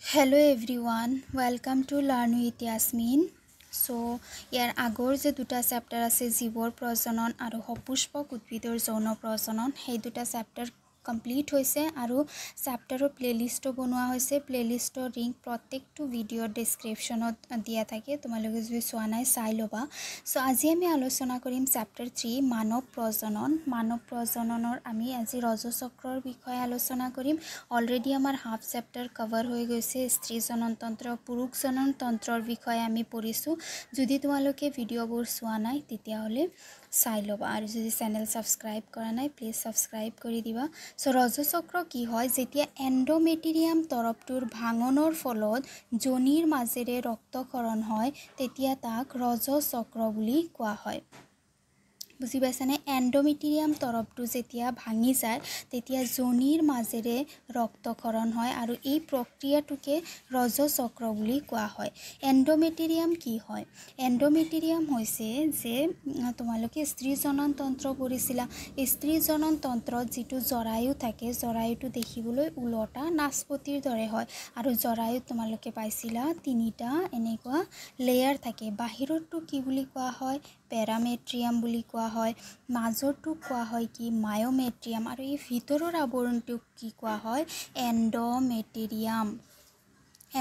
Hello everyone, welcome to Learn with Yasmin. So, ইয়াৰ আগৰ যে দুটা চেপ্টাৰ আছে জীৱৰ প্ৰজনন আৰু সপুষ্পক উদ্ভিদৰ যৌন প্ৰজনন সেই দুটা চেপ্টাৰ কমপ্লিট হৈছে আৰু চেপ্টাৰৰ প্লেলিষ্টও বনোৱা হৈছে প্লেলিষ্টৰ লিংক প্ৰত্যেকটো ভিডিঅ'ৰ ডেসক্ৰিপচনত দিয়া থাকে তোমালোকে যদি চোৱা নাই চাই ল'বা সো আজি আমি আলোচনা কৰিম চেপ্টাৰ 3 মানৱ প্ৰজননৰ আমি আজি ৰজচক্ৰৰ বিষয়ে আলোচনা কৰিম অলৰেডি আমাৰ হাফ চেপ্টাৰ কভাৰ হৈ গৈছে স্ত্ৰী জননতন্ত্ৰ পুৰুষ জননতন্ত্ৰৰ বিষয়ে আমি পঢ়িছো যদি তোমালোকে ভিডিঅ'বোৰ চোৱা নাই তেতিয়া হলে চাই ল'বা আৰু যদি চেনেল সাবস্ক্ৰাইব কৰা নাই প্লিজ সাবস্ক্ৰাইব কৰি দিবা সো ৰজচক্ৰ কি হয় যেতিয়া এন্ডোমেট্ৰিয়াম তৰপটোৰ ভাঙনৰ ফলত যোনিৰ মাজেৰে ৰক্তক্ষৰণ হয় তেতিয়া তাক ৰজচক্ৰ বুলি কোৱা হয় বুজি পাইছানে এন্ডোমেট্ৰিয়াম তৰপটো যেতিয়া ভাঙি যায় তেতিয়া যোনিৰ মাজেৰে ৰক্তক্ষৰণ হয় আৰু এই প্ৰক্ৰিয়াটোকে ৰজচক্ৰ বুলি কোৱা হয় এন্ডোমেট্ৰিয়াম কি হয় এন্ডোমেট্ৰিয়াম হৈছে যে তোমালোকে স্ত্ৰী জননতন্ত্ৰ পঢ়িছিলা স্ত্ৰী জননতন্ত্ৰত যেটো জৰায়ু থাকে জৰায়ুটো দেখিবলৈ উলটা নাচপতিৰ দৰে হয় আৰু জৰায়ুত তোমালোকে পাইছিলা তিনিটা এনেকুৱা লেয়াৰ থাকে বাহিৰটো কি বুলি কোৱা হয় পেৰামেট্ৰিয়াম বুলি কোৱা হয় মাজৰটো কোৱা হয় কি মায়োমেট্ৰিয়াম আৰু এই ভিতৰৰ আৱৰণটোক কি কোৱা হয়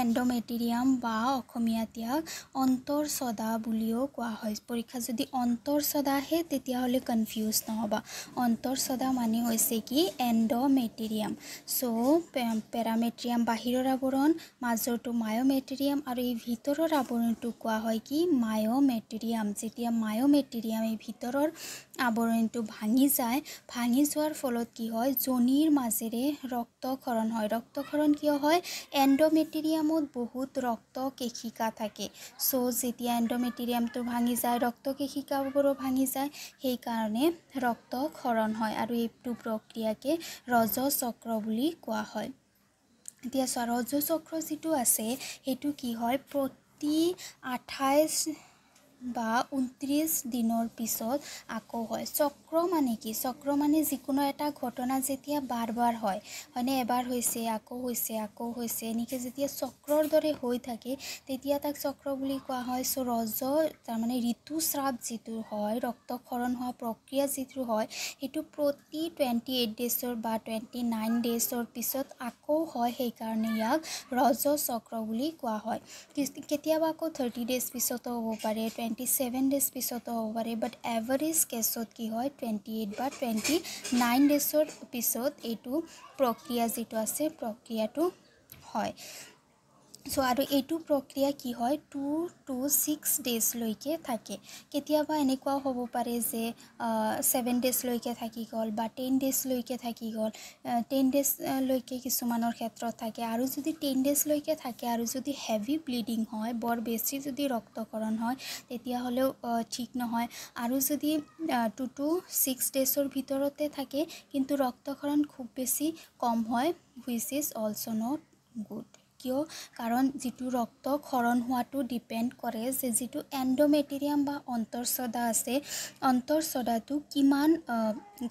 এন্ডোমেট্ৰিয়াম বা অসমীয়াত অন্তৰসদা বুলিও কোৱা হয় পৰীক্ষা যদি অন্তৰসদা হে তেতিয়া হলে কনফিউজ নহবা অন্তৰসদা মানে হৈছে কি এন্ডোমেট্ৰিয়াম সো পেৰামেট্ৰিয়াম বাহিৰৰ আৱৰণ মাজৰটো মায়োমেট্ৰিয়াম আৰু এই ভিতৰৰ আৱৰণটো কোৱা হয় কি মায়োমেট্ৰিয়াম যেতিয়া মায়োমেট্ৰিয়াম এই ভিতৰৰ আৱৰণটো ভাঙি যোৱাৰ ফলত কি হয় যোনিৰ মাজেৰে ৰক্তক্ষৰণ হয় ৰক্তক্ষৰণ কিয় হয় এন্ডোমেট্ৰিয়ামত বহুত ৰক্তকেশিকা থাকে সো যেতিয়া এন্ডোমেট্ৰিয়ামটো ভাঙি যায় ৰক্তকেশিকাবোৰো ভাঙি যায় সেই কাৰণে ৰক্তক্ষৰণ হয় আৰু এইটো প্ৰক্ৰিয়াকে ৰজচক্ৰ বুলি কোৱা হয় এতিয়া ৰজচক্ৰ যেটো আছে হেতু কি হয় প্ৰতি 28 বা 29 দিনৰ পিছত আকৌ হয় চক্ৰ মানে কি চক্ৰ মানে যিকোনো এটা ঘটনা যেতিয়া বাৰ হয় মানে এবাৰ হৈছে এনেকে যেতিয়া চক্ৰৰ দৰে হৈ থাকে তেতিয়া তাক চক্ৰ বুলি কোৱা হয় সো ৰজ তাৰ মানে ঋতুস্ৰাৱ যেটো হয় ৰক্তক্ষৰণ হোৱা প্ৰক্ৰিয়া যেটো হয় এটো প্ৰতি 28 ডেজৰ বা 29 ডেজৰ পিছত আকৌ হয় সেই কাৰণে ইয়াক ৰজচক্ৰ বুলি কোৱা হয় কেতিয়াবা আকৌ 30 ডেজ পিছতো হ'ব পাৰে 27 ডেজ পিছতো হ'ব পাৰে বাট এভাৰেজ কেছত কি হয় 28 বা 29 ডেজৰ পিছত এইটো প্ৰক্ৰিয়া যেটো আছে প্ৰক্ৰিয়াটো হয় সো আৰু এইটো প্ৰক্ৰিয়া কি হয় 2 to 6 ডেজ লৈকে থাকে কেতিয়াবা এনেকুৱা হ'ব পাৰে যে 7 ডেজ লৈকে থাকি গল বা 10 ডেজ লৈকে থাকি গল 10 ডেজ লৈকে কিছুমানৰ ক্ষেত্ৰত থাকে আৰু যদি 10 ডেজ লৈকে থাকে আৰু যদি হেভি ব্লিডিং হয় বৰ বেছি যদি ৰক্তক্ষৰণ হয় তেতিয়া হলেও ঠিক নহয় আৰু যদি 2 to 6 ডেজৰ ভিতৰতে থাকে কিন্তু ৰক্তক্ষৰণ খুব বেছি কম হয় which is also not good কিয় কাৰণ যেটো ৰক্তক্ষৰণ হোৱাটো ডিপেন্ড কৰে যে যেটো এন্ডোমেট্ৰিয়াম বা অন্তৰসদা আছে অন্তৰসদাটো কিমান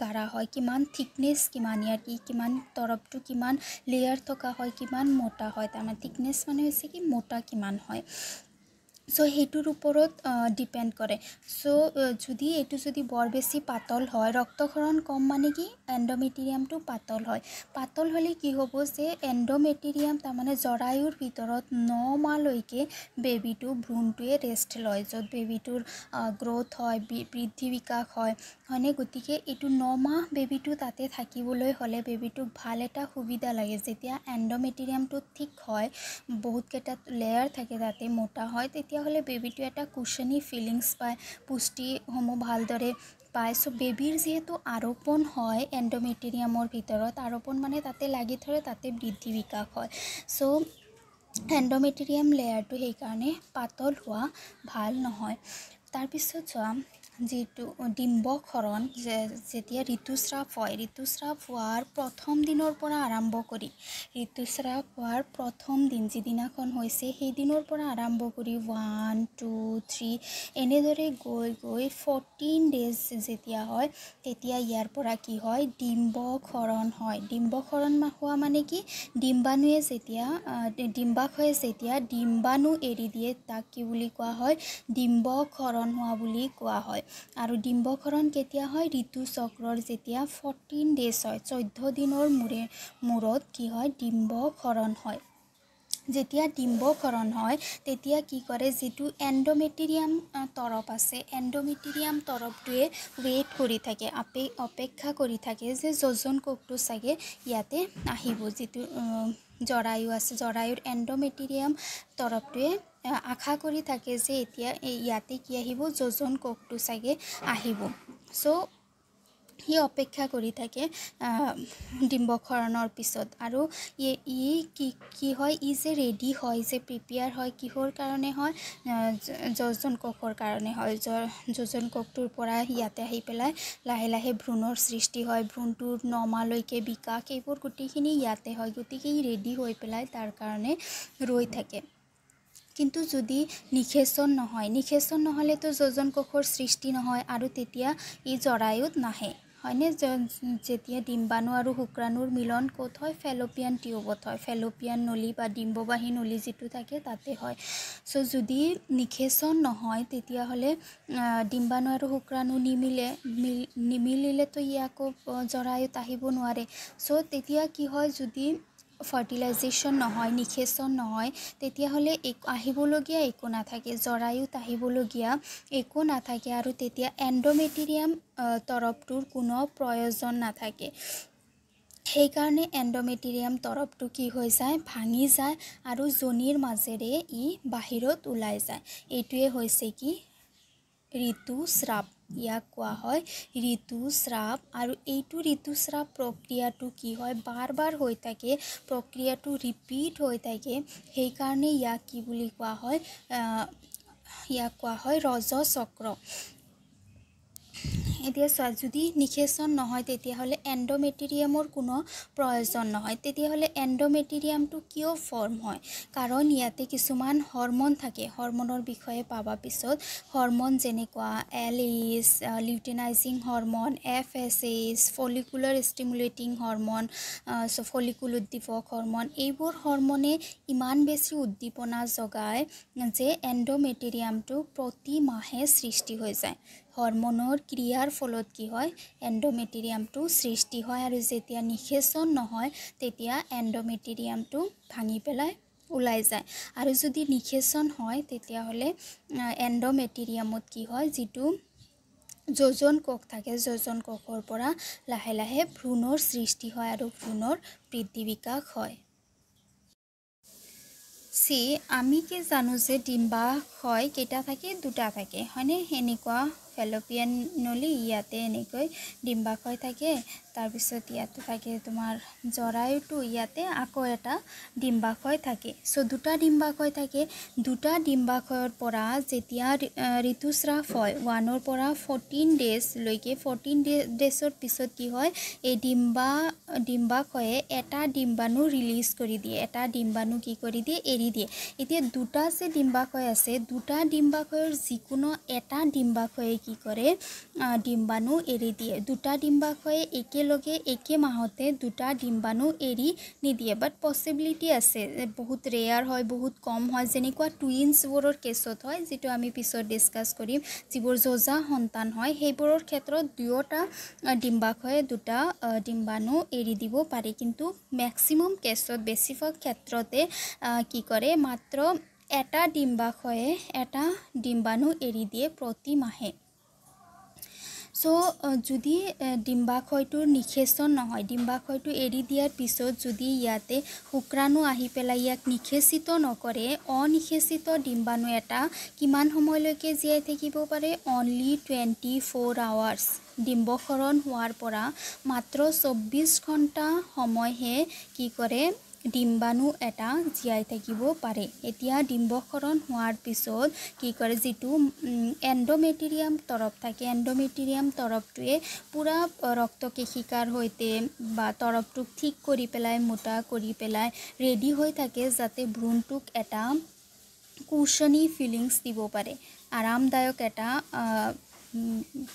গাঢ়া হয় কিমান থিকনেস কিমান ইয়াৰ কিমান তৰপটো কিমান লেয়াৰ থকা হয় কিমান মোটা হয় তাৰমানে থিকনেস মানে হৈছে কি মোটা কিমান হয় সো হেতুৰ ওপৰত ডিপেন্ড কৰে সো যদি বৰ বেছি পাতল হয় ৰক্তক্ষৰণ কম মানে কি এন্ডোমেট্ৰিয়ামটো পাতল হলে কি হ'ব যে এন্ডোমেট্ৰিয়াম তাৰমানে জৰায়ুৰ ভিতৰত 9 মাহলৈকে বেবিটো ভ্ৰূণটোৱে ৰেষ্ট লয় যত বেবিটোৰ গ্ৰোথ হয় বৃদ্ধি বিকাশ হয় হয়নে গতিকে এইটো 9 মাহ বেবিটো তাতে থাকিবলৈ হলে বেবিটোক ভাল এটা সুবিধা লাগে যেতিয়া এন্ডোমেট্ৰিয়ামটো ঠিক হয় বহুত কেটা লেয়াৰ থাকে তাতে মোটা হয় তেতিয়া হলে বেবিটো এটা কুশনি ফিলিংস পায় পুষ্টি সমূহ ভালদৰে পায় সো বেবিৰ যেহেতু আৰোপণ হয় এন্ডোমেট্ৰিয়ামৰ ভিতৰত আৰোপণ মানে তাতে লাগি ধৰে তাতে বৃদ্ধি বিকাশ হয় সো এন্ডোমেট্ৰিয়াম লেয়াৰটো সেই কাৰণে পাতল হোৱা ভাল নহয় তাৰ পিছত যিটো ডিম্বক্ষৰণ যেতিয়া ঋতুস্ৰাৱ হয়, ঋতুস্ৰাৱ হোৱাৰ প্ৰথম দিনৰ পৰা আৰম্ভ কৰি ঋতুস্ৰাৱ হোৱাৰ প্ৰথম দিন যিদিনাখন হৈছে সেইদিনৰ পৰা আৰম্ভ কৰি 1 2 3 এনেদৰে গৈ 14 ডেজ যেতিয়া হয় তেতিয়া ইয়াৰ পৰা কি হয় ডিম্বক্ষৰণ হয়। ডিম্বক্ষৰণ হোৱা মানে কি ডিম্বাণুৱে যেতিয়া ডিম্বাশয়ে যেতিয়া ডিম্বাণু এৰি দিয়ে তাক কি বুলি কোৱা হয় ডিম্বক্ষৰণ হোৱা বুলি কোৱা হয়। আৰু ডিম্বক্ষৰণ কেতিয়া হয় ঋতুচক্ৰৰ যেতিয়া 14 ডেজ হয় 14 দিনৰ মূৰত কি হয় ডিম্বক্ষৰণ হয়। যেতিয়া ডিম্বক্ষৰণ হয় তেতিয়া কি কৰে যিটো এণ্ডোমেট্ৰিয়াম তৰপ আছে এণ্ডোমেট্ৰিয়াম তৰপটোৱে ৱেইট কৰি থাকে অপেক্ষা কৰি থাকে যে যোজন কোষটো চাগে ইয়াতে আহিব। যিটো জৰায়ু আছে জৰায়ুৰ এণ্ডোমেট্ৰিয়াম তৰপটোৱে আশা কৰি থাকে যে এতিয়া ইয়াতে কি আহিব যোজন কোষটো চাগে আহিব। চ' সি অপেক্ষা কৰি থাকে ডিম্বক্ষৰণৰ পিছত। আৰু কি হয় ই যে ৰেডি হয় যে প্ৰিপেয়াৰ হয় কিহৰ কাৰণে হয় যোজন কোষৰ কাৰণে হয়। যোজন কোষটোৰ পৰা ইয়াতে আহি পেলাই লাহে লাহে ভ্ৰূণৰ সৃষ্টি হয়, ভ্ৰূণটোৰ 9 মাহলৈকে বিকাশ এইবোৰ গোটেইখিনি ইয়াতে হয়। গতিকে ই ৰেডি হৈ পেলাই তাৰ কাৰণে ৰৈ থাকে। কিন্তু যদি নিষেচন নহ'লেতো যোজন কোষৰ সৃষ্টি নহয় আৰু তেতিয়া ই জৰায়ুত নাহে হয়নে। যেতিয়া ডিম্বাণু আৰু শুক্ৰাণুৰ মিলন ক'ত হয় ফেলোপিয়ান টিউবত হয়, ফেলোপিয়ান নলী বা ডিম্ববাহী নলী যিটো থাকে তাতে হয়। চ' যদি নিষেচন নহয় তেতিয়াহ'লে ডিম্বাণু আৰু শুক্ৰাণু নিমিলিলেতো ই আকৌ জৰায়ুত আহিব নোৱাৰে। চ' তেতিয়া কি হয় যদি ফাৰ্টিলাইজেশ্যন নহয় নিষেচন নহয় তেতিয়াহ'লে আহিবলগীয়া একো নাথাকে, জৰায়ুত আহিবলগীয়া একো নাথাকে আৰু তেতিয়া এণ্ডোমেট্ৰিয়াম তৰপটোৰ কোনো প্ৰয়োজন নাথাকে। সেইকাৰণে এণ্ডোমেট্ৰিয়াম তৰপটো কি হৈ যায় ভাঙি যায় আৰু যোনিৰ মাজেৰে ই বাহিৰত ওলাই যায়। এইটোৱে হৈছে কি ঋতুস্ৰাৱ। ইয়াক কোৱা হয় ঋতুস্ৰাৱ। আৰু এইটো ঋতুস্ৰাৱ প্ৰক্ৰিয়াটো কি হয় বাৰ বাৰ হৈ থাকে, প্ৰক্ৰিয়াটো ৰিপিট হৈ থাকে। সেইকাৰণে ইয়াক কি বুলি কোৱা হয় ৰজচক্ৰ। এতিয়া চোৱা যদি নিষেচন নহয় তেতিয়াহ'লে এণ্ডোমেট্ৰিয়ামৰ কোনো প্ৰয়োজন নহয়। তেতিয়াহ'লে এণ্ডোমেট্ৰিয়ামটো কিয় ফৰ্ম হয় কাৰণ ইয়াতে কিছুমান হৰম'ন থাকে। হৰম'নৰ বিষয়ে পাবা পিছত। হৰম'ন যেনেকুৱা LH luteinising hormone, FSH follicular stimulating hormone, follicle উদ্দীপক হৰম'ন এইবোৰ হৰম'নে ইমান বেছি উদ্দীপনা জগায় যে এণ্ডোমেট্ৰিয়ামটো প্ৰতি মাহে সৃষ্টি হৈ যায়। হৰম'নৰ ক্ৰিয়াৰ ফলত কি হয় এণ্ডোমেট্ৰিয়ামটো সৃষ্টি হয় আৰু যেতিয়া নিষেচন নহয় তেতিয়া এণ্ডোমেট্ৰিয়ামটো ভাঙি পেলাই ওলাই যায়। আৰু যদি নিষেচন হয় তেতিয়াহ'লে এণ্ডোমেট্ৰিয়ামত কি হয় যিটো যোজন কোষ থাকে যোজন কোষৰ পৰা লাহে লাহে ভ্ৰূণৰ সৃষ্টি হয় আৰু ভ্ৰূণৰ বৃদ্ধি বিকাশ হয়। আমি কি জানো যে ডিম্বাশয় কেইটা থাকে দুটা থাকে হয়নে। এনেকুৱা ফেলোপিয়ান নলী ইয়াতে এনেকৈ ডিম্বাশয় থাকে, তাৰপিছত ইয়াতে থাকে তোমাৰ জৰায়ুটো, ইয়াতে আকৌ এটা ডিম্বাশয় থাকে। চ' দুটা ডিম্বাশয় থাকে। দুটা ডিম্বাশয়ৰ পৰা যেতিয়া ঋতুস্ৰাৱ হয় 1 পৰা 14 ডেজলৈকে 14 ডেজৰ পিছত কি হয় এই ডিম্বাশয়ে এটা ডিম্বাণু ৰিলিজ কৰি দিয়ে, এটা ডিম্বাণু কি কৰি দিয়ে এৰি দিয়ে। এতিয়া দুটা যে ডিম্বাশয় আছে দুটা ডিম্বাশয়ৰ যিকোনো এটা ডিম্বাশয়ে কি কৰে ডিম্বাণু এৰি দিয়ে। দুটা ডিম্বাশয়ে একেলগে একে মাহতে দুটা ডিম্বাণু এৰি নিদিয়ে, বাট পচিবিলিটি আছে, বহুত ৰেয়াৰ হয়, বহুত কম হয়। যেনেকুৱা টুইনছবোৰৰ কেছত হয় যিটো আমি পিছত ডিছকাছ কৰিম, যিবোৰ যৌজা সন্তান হয় সেইবোৰৰ ক্ষেত্ৰত দুয়োটা ডিম্বাশয়ে দুটা ডিম্বাণু এৰি দিব পাৰি। কিন্তু মেক্সিমাম কেছত বেছিভাগ ক্ষেত্ৰতে কি কৰে মাত্ৰ এটা ডিম্বাশয়ে এটা ডিম্বাণু এৰি দিয়ে প্ৰতি মাহে। চ' যদি ডিম্বাশয়টোৰ নিষেচন নহয়, ডিম্বাশয়টো এৰি দিয়াৰ পিছত যদি ইয়াতে শুক্ৰাণু আহি পেলাই ইয়াক নিষেচিত নকৰে, অনিষেচিত ডিম্বাণু এটা কিমান সময়লৈকে জীয়াই থাকিব পাৰে অনলি 24 আৱাৰ্ছ। ডিম্বক্ষৰণ হোৱাৰ পৰা মাত্ৰ 24 ঘণ্টা সময়হে কি কৰে ডিম্বাণু এটা জীয়াই থাকিব পাৰে। এতিয়া ডিম্বক্ষৰণ হোৱাৰ পিছত কি কৰে, যিটো এণ্ডোমেট্ৰিয়াম তৰপ থাকে, এণ্ডোমেট্ৰিয়াম তৰপটোৱে পূৰা ৰক্তকেশিকাৰ সৈতে বা তৰপটোক ঠিক কৰি পেলাই, মোটা কৰি পেলাই ৰেডি হৈ থাকে, যাতে ভ্ৰূণটোক এটা কুশনি ফিলিংছ দিব পাৰে, আৰামদায়ক এটা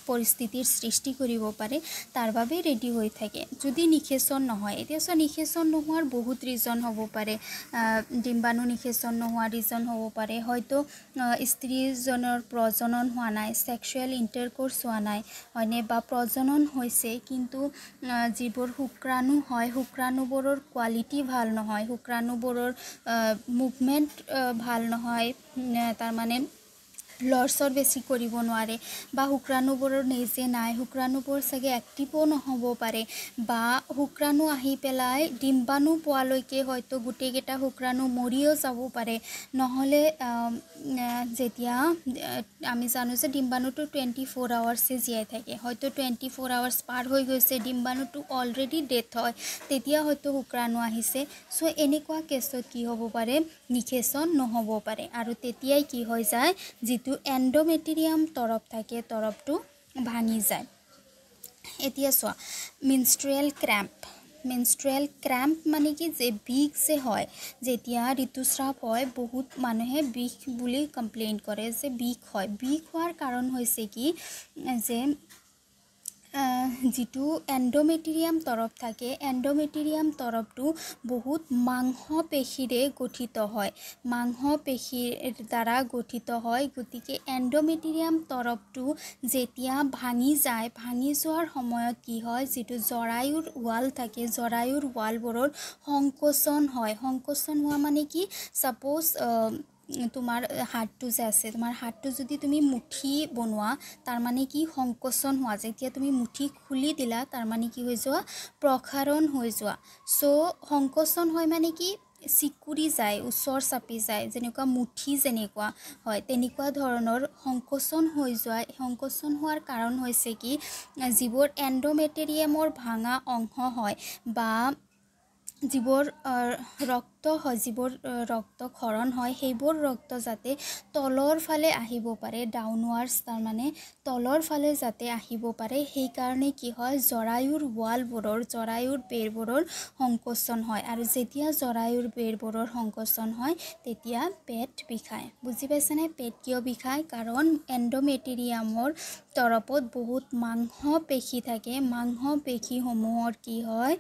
পৰিস্থিতিৰ সৃষ্টি কৰিব পাৰে, তাৰ বাবে ৰেডি হৈ থাকে। যদি নিষেচন নহয়, এতিয়া চোৱা নিষেচন নোহোৱাৰ বহুত ৰিজন হ'ব পাৰে, ডিম্বাণু নিষেচন নোহোৱা ৰিজন হ'ব পাৰে, হয়তো স্ত্ৰীজনৰ প্ৰজনন হোৱা নাই, ছেক্সুৱেল ইণ্টাৰক'ৰ্চ হোৱা নাই হয়নে, বা প্ৰজনন হৈছে কিন্তু যিবোৰ শুক্ৰাণু হয় শুক্ৰাণুবোৰৰ কোৱালিটি ভাল নহয়, শুক্ৰাণুবোৰৰ মুভমেণ্ট ভাল নহয়, তাৰমানে লৰচৰ বেছি কৰিব নোৱাৰে, বা শুক্ৰাণুবোৰৰ নেজে নাই, শুক্ৰাণুবোৰ চাগে এক্টিভো নহ'ব পাৰে, বা শুক্ৰাণু আহি পেলাই ডিম্বাণু পোৱালৈকে হয়তো গোটেইকেইটা শুক্ৰাণু মৰিও যাব পাৰে, নহ'লে যেতিয়া আমি জানো যে ডিম্বাণুটো 24 আৱাৰ্ছে জীয়াই থাকে, হয়তো 24 আৱাৰ্ছ পাৰ হৈ গৈছে, ডিম্বাণুটো অলৰেডি ডেথ হয়, তেতিয়া হয়তো শুক্ৰাণু আহিছে। চ' এনেকুৱা কেছত কি হ'ব পাৰে, নিষেচন নহ'ব পাৰে, আৰু তেতিয়াই কি হৈ যায়, যিটো এণ্ডোমেট্ৰিয়াম তৰপ থাকে তৰপটো ভাঙি যায়। এতিয়া চোৱা মেনষ্ট্ৰুৱেল ক্ৰেম্প মানে কি, যে বিষ যে হয়, যেতিয়া ঋতুস্ৰাৱ হয় বহুত মানুহে বিষ বুলি কমপ্লেইন কৰে যে বিষ হয়। বিষ হোৱাৰ কাৰণ হৈছে কি, যে যিটো এণ্ডোমেট্ৰিয়াম তৰপ থাকে, এণ্ডোমেট্ৰিয়াম তৰপটো বহুত মাংসপেশীৰে গঠিত হয়, মাংসপেশীৰ দ্বাৰা গঠিত হয়, গতিকে এণ্ডোমেট্ৰিয়াম তৰপটো যেতিয়া ভাঙি যায়, ভাঙি যোৱাৰ সময়ত কি হয়, যিটো জৰায়ুৰ ৱাল থাকে, জৰায়ুৰ ৱালবোৰৰ সংকোচন হয়। সংকোচন হোৱা মানে কি, ছাপ'জ তোমাৰ হাতটো যে আছে, তোমাৰ হাতটো যদি তুমি মুঠি বনোৱা, তাৰমানে কি সংকোচন হোৱা, যেতিয়া তুমি মুঠি খুলি দিলা তাৰমানে কি হৈ যোৱা, প্ৰসাৰণ হৈ যোৱা। চ' সংকোচন হয় মানে কি, চিকুৰি যায়, ওচৰ চাপি যায়, যেনেকুৱা মুঠি যেনেকুৱা হয় তেনেকুৱা ধৰণৰ সংকোচন হৈ যোৱা। সংকোচন হোৱাৰ কাৰণ হৈছে কি, যিবোৰ এণ্ডোমেট্ৰিয়ামৰ ভাঙা অংশ হয় বা যিবোৰ ৰক্ত হয়, যিবোৰ ৰক্তক্ষৰণ হয়, সেইবোৰ ৰক্ত যাতে তলৰ ফালে আহিব পাৰে, ডাউনৱাৰ্ডছ, তাৰমানে তলৰ ফালে যাতে আহিব পাৰে, সেইকাৰণে কি হয়, জৰায়ুৰ ৱালবোৰৰ, জৰায়ুৰ বেৰবোৰৰ সংকোচন হয়, আৰু যেতিয়া জৰায়ুৰ বেৰবোৰৰ সংকোচন হয় তেতিয়া পেট বিষায়। বুজি পাইছেনে? পেট কিয় বিষায়? কাৰণ এণ্ডোমেট্ৰিয়ামৰ তৰপত বহুত মাংসপেশী থাকে, মাংসপেশীসমূহৰ কি হয়,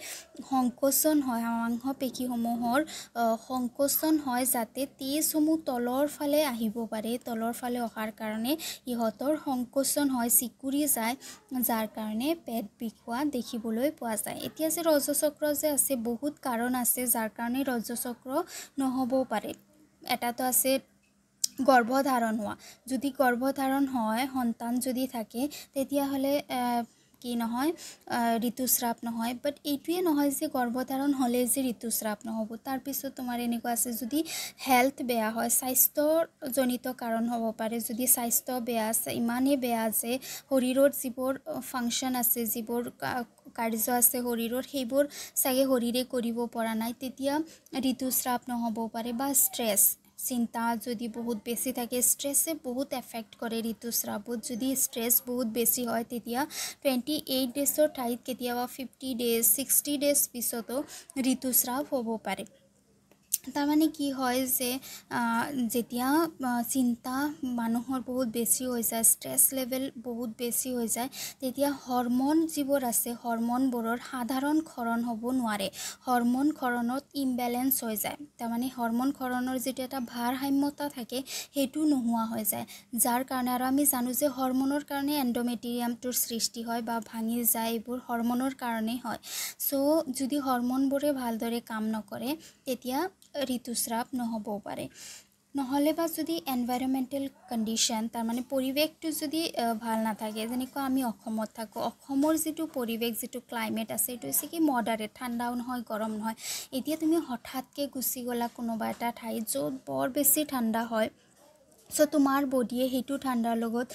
সংকোচন হয়, মাংসপেশীসমূহৰ সংকোচন হয়, যাতে তেজসমূহ তলৰ ফালে আহিব পাৰে, তলৰ ফালে অহাৰ কাৰণে ইহঁতৰ সংকোচন হয়, চিকুৰি যায়, যাৰ কাৰণে পেট বিষোৱা দেখিবলৈ পোৱা যায়। এতিয়া যে ৰজচক্ৰ যে আছে, বহুত কাৰণ আছে যাৰ কাৰণে ৰজচক্ৰ নহ'বও পাৰে। এটাতো আছে গৰ্ভধাৰণ হোৱা, যদি গৰ্ভধাৰণ হয়, সন্তান যদি থাকে, তেতিয়াহ'লে কি নহয়, ঋতুস্ৰাৱ নহয়। বাট এইটোৱে নহয় যে গৰ্ভধাৰণ হ'লে যে ঋতুস্ৰাৱ নহ'ব। তাৰপিছত তোমাৰ এনেকুৱা আছে, যদি হেল্থ বেয়া হয়, স্বাস্থ্যজনিত কাৰণ হ'ব পাৰে, যদি স্বাস্থ্য বেয়া আছে, ইমানেই বেয়া যে শৰীৰৰ যিবোৰ ফাংচন আছে, যিবোৰ কাৰ্য আছে শৰীৰৰ, সেইবোৰ চাগে শৰীৰে কৰিব পৰা নাই, তেতিয়া ঋতুস্ৰাৱ নহ'ব পাৰে। বা ষ্ট্ৰেছ, চিন্তা যদি বহুত বেছি থাকে, ষ্ট্ৰেছে বহুত এফেক্ট কৰে ঋতুস্ৰাৱত। যদি ষ্ট্ৰেছ বহুত বেছি হয়, তেতিয়া 28 ডেজৰ ঠাইত কেতিয়াবা 50 ডেজ, 60 ডেজ পিছতো ঋতুস্ৰাৱ হ'ব পাৰে। তাৰমানে কি হয়, যে যেতিয়া চিন্তা মানুহৰ বহুত বেছি হৈ যায়, ষ্ট্ৰেছ লেভেল বহুত বেছি হৈ যায়, তেতিয়া হৰমন যিবোৰ আছে, হৰমনবোৰৰ সাধাৰণ ক্ষৰণ হ'ব নোৱাৰে, হৰমন ক্ষৰণত ইমবেলেঞ্চ হৈ যায়। তাৰমানে হৰমন ক্ষৰণৰ যিটো এটা ভাৰসাম্যতা থাকে, সেইটো নোহোৱা হৈ যায়, যাৰ কাৰণে, আৰু আমি জানো যে হৰমনৰ কাৰণে এণ্ডোমেট্ৰিয়ামটোৰ সৃষ্টি হয় বা ভাঙি যায়, এইবোৰ হৰমনৰ কাৰণেই হয়। চ' যদি হৰমনবোৰে ভালদৰে কাম নকৰে, তেতিয়া ঋতুস্ৰাৱ নহ'বও পাৰে। নহ'লে বা যদি এনভাইৰমেণ্টেল কণ্ডিশ্যন, তাৰমানে পৰিৱেশটো যদি ভাল নাথাকে, যেনেকুৱা আমি অসমত থাকোঁ, অসমৰ যিটো পৰিৱেশ, যিটো ক্লাইমেট আছে, এইটো হৈছে কি মডাৰেট, ঠাণ্ডাও নহয় গৰম নহয়। এতিয়া তুমি হঠাৎকৈ গুচি গ'লা কোনোবা এটা ঠাইত য'ত বৰ বেছি ঠাণ্ডা হয়, সো তোমাৰ বডিয়ে সেইটো ঠাণ্ডাৰ লগত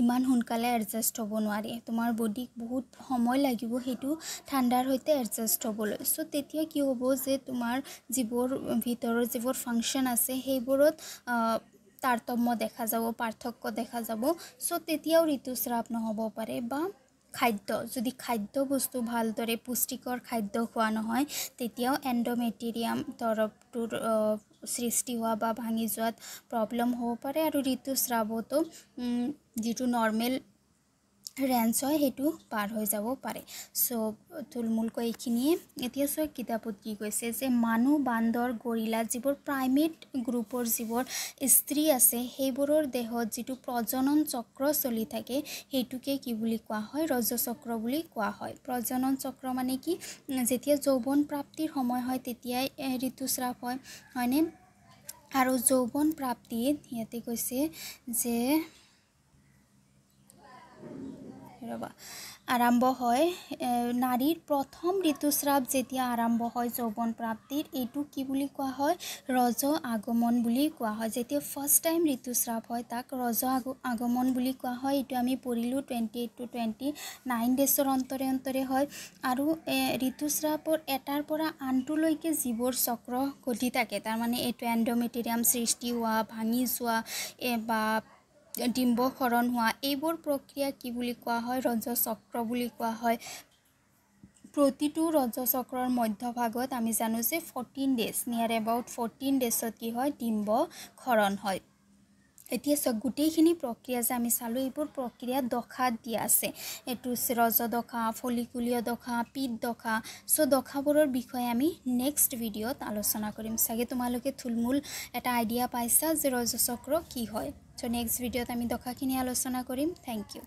ইমান সোনকালে এডজাষ্ট হ'ব নোৱাৰে তোমাৰ বডিক বহুত সময় লাগিব সেইটো ঠাণ্ডাৰ সৈতে এডজাষ্ট হ'বলৈ সো তেতিয়া কি হ'ব যে তোমাৰ যিবোৰ ভিতৰৰ যিবোৰ ফাংচন আছে সেইবোৰত তাৰতম্য দেখা যাব পাৰ্থক্য দেখা যাব সো তেতিয়াও ঋতুস্ৰাৱ নহ'ব পাৰে বা খাদ্য যদি খাদ্য বস্তু ভালদৰে পুষ্টিকৰ খাদ্য খোৱা নহয় তেতিয়াও এণ্ডোমেট্ৰিয়াম তৰপটোৰ সৃষ্টি হোৱা বা ভাঙি যোৱাত প্ৰব্লেম হ'ব পাৰে আৰু ঋতুস্ৰাৱতো যিটো নৰ্মেল ৰেঞ্জ হয় সেইটো পাৰ হৈ যাব পাৰে সো থুলমূলকৈ এইখিনিয়ে এতিয়া চোৱা কিতাপত কি কৈছে যে মানুহ বান্দৰ গৰিলা যিবোৰ প্ৰাইমেট গ্ৰুপৰ যিবোৰ স্ত্ৰী আছে সেইবোৰৰ দেহত যিটো প্ৰজনন চক্ৰ চলি থাকে সেইটোকে কি বুলি কোৱা হয় ৰজচক্ৰ বুলি কোৱা হয় প্ৰজনন চক্ৰ মানে কি যেতিয়া যৌৱন প্ৰাপ্তিৰ সময় হয় তেতিয়াই ঋতুস্ৰাৱ হয় হয়নে আৰু যৌৱন প্ৰাপ্তিত ইয়াতে কৈছে যে আৰম্ভ হয় নাৰীৰ প্ৰথম ঋতুস্ৰাৱ যেতিয়া আৰম্ভ হয় যৌৱন প্ৰাপ্তিৰ এইটো কি বুলি কোৱা হয় ৰজ আগমন বুলি কোৱা হয় যেতিয়া ফাৰ্ষ্ট টাইম ঋতুস্ৰাৱ হয় তাক ৰজ আগমন বুলি কোৱা হয় এইটো আমি পঢ়িলোঁ 28 to 29 ডেছৰ অন্তৰে অন্তৰে হয় আৰু ঋতুস্ৰাৱৰ এটাৰ পৰা আনটোলৈকে যিবোৰ চক্ৰ ঘটি থাকে তাৰমানে এইটো এণ্ডোমেট্ৰিয়াম সৃষ্টি হোৱা ভাঙি যোৱা বা ডিম্বক্ষৰণ হোৱা এইবোৰ প্ৰক্ৰিয়া কি বুলি কোৱা হয় ৰজচক্ৰ বুলি কোৱা হয় প্ৰতিটো ৰজচক্ৰৰ মধ্যভাগত আমি জানো যে 14 ডেজ নিয়াৰ এবাউট 14 ডেজত কি হয় ডিম্বক্ষৰণ হয় এতিয়া গোটেইখিনি প্ৰক্ৰিয়া যে আমি চালোঁ এইবোৰ প্ৰক্ৰিয়া দশাত দিয়া আছে এইটো ৰজদশা ফলিকুলীয় দশা পিত দশা সো দশাবোৰৰ বিষয়ে আমি নেক্সট ভিডিঅ'ত আলোচনা কৰিম চাগে তোমালোকে থুলমূল এটা আইডিয়া পাইছা যে ৰজচক্ৰ কি হয় সো নেক্সট ভিডিঅ'ত আমি দশাখিনি আলোচনা কৰিম থেংক ইউ